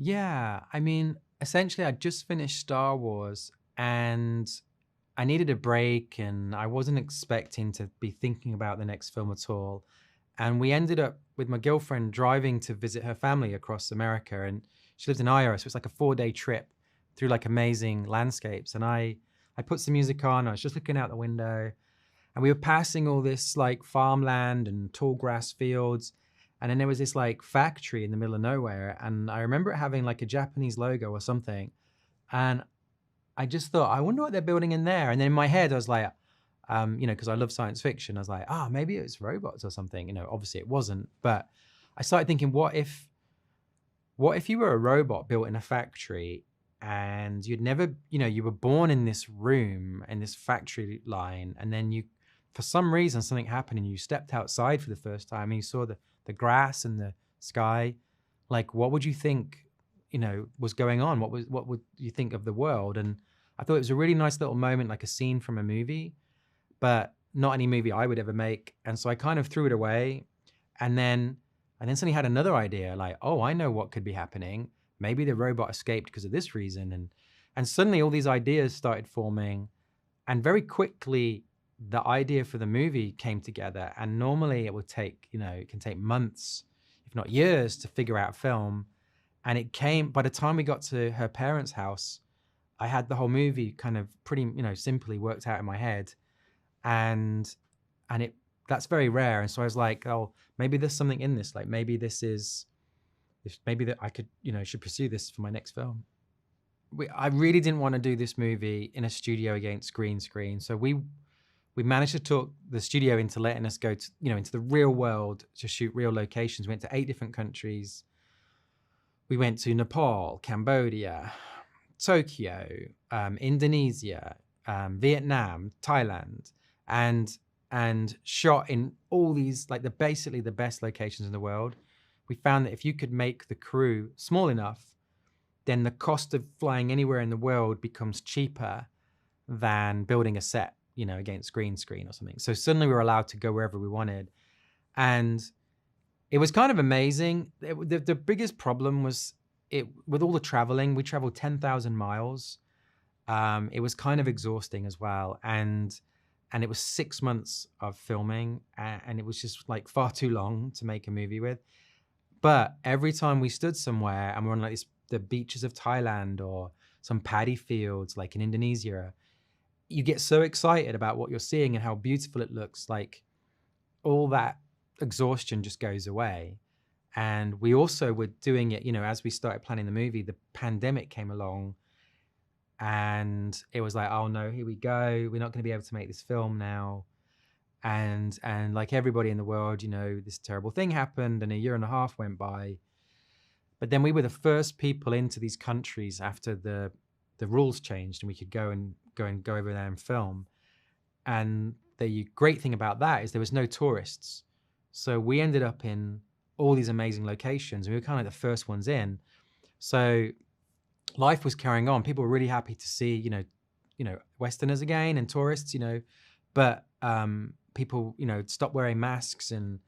Yeah, I mean, essentially, I just finished Star Wars and I needed a break, and I wasn't expecting to be thinking about the next film at all. And we ended up with my girlfriend driving to visit her family across America, and she lives in Iowa, so it's like a 4-day trip through like amazing landscapes. And I put some music on. I was just looking out the window, and we were passing all this like farmland and tall grass fields, and then there was this like factory in the middle of nowhere, and I remember it having like a Japanese logo or something, and I just thought, I wonder what they're building in there. And then in my head I was like, because I love science fiction, I was like, maybe it's robots or something. Obviously it wasn't, but I started thinking, what if you were a robot built in a factory, and you'd never, you were born in this room in this factory line, and then you, for some reason, something happened and you stepped outside for the first time and you saw the grass and the sky. Like, what would you think, was going on? What would you think of the world? And I thought it was a really nice little moment, like a scene from a movie, but not any movie I would ever make. And so I kind of threw it away. And then suddenly had another idea, like, oh, I know what could be happening. Maybe the robot escaped because of this reason. And suddenly all these ideas started forming. And very quickly, the idea for the movie came together. And normally it would take, it can take months, if not years, to figure out film. And it came, by the time we got to her parents' house, I had the whole movie kind of pretty, simply worked out in my head. And it, that's very rare. And so I was like, oh, maybe there's something in this. Like maybe maybe that I could, should pursue this for my next film. I really didn't want to do this movie in a studio against green screen. So we managed to talk the studio into letting us go to, into the real world to shoot real locations. We went to 8 different countries. We went to Nepal, Cambodia, Tokyo, Indonesia, Vietnam, Thailand, and shot in all these, like basically the best locations in the world. We found that if you could make the crew small enough, then the cost of flying anywhere in the world becomes cheaper than building a set, against green screen or something. So suddenly we were allowed to go wherever we wanted. And it was kind of amazing. The biggest problem was with all the traveling. We traveled 10,000 miles. It was kind of exhausting as well. And it was 6 months of filming, and it was just like far too long to make a movie with. But every time we stood somewhere and we're on like the beaches of Thailand or some paddy fields like in Indonesia, you get so excited about what you're seeing and how beautiful it looks. Like all that exhaustion just goes away. And we also were doing it, as we started planning the movie, the pandemic came along, and it was like, oh no, here we go. We're not going to be able to make this film now. And like everybody in the world, this terrible thing happened, and a year and a half went by. But then we were the first people into these countries after the rules changed, and we could go over there and film. And the great thing about that is there was no tourists. So we ended up in all these amazing locations. We were kind of the first ones in. So life was carrying on. People were really happy to see, Westerners again and tourists, but people, stopped wearing masks and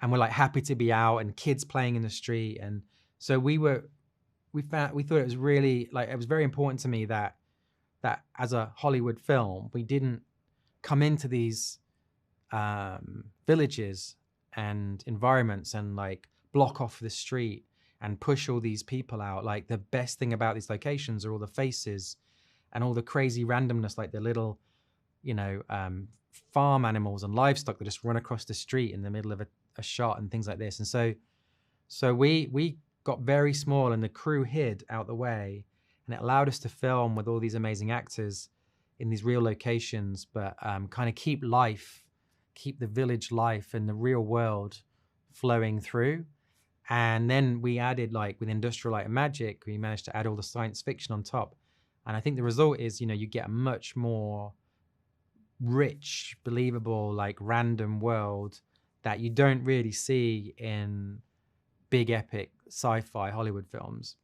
were like happy to be out, and kids playing in the street. And so we thought it was really, like, it was very important to me that as a Hollywood film, we didn't come into these villages and environments and like block off the street and push all these people out. Like the best thing about these locations are all the faces and all the crazy randomness, like the little, farm animals and livestock that just run across the street in the middle of a shot and things like this. And so we got very small, and the crew hid out the way, and it allowed us to film with all these amazing actors in these real locations, but kind of keep the village life and the real world flowing through. And then we added, like with Industrial Light and Magic, we managed to add all the science fiction on top. And I think the result is, you get a much more rich, believable, like random world that you don't really see in big epic sci-fi Hollywood films.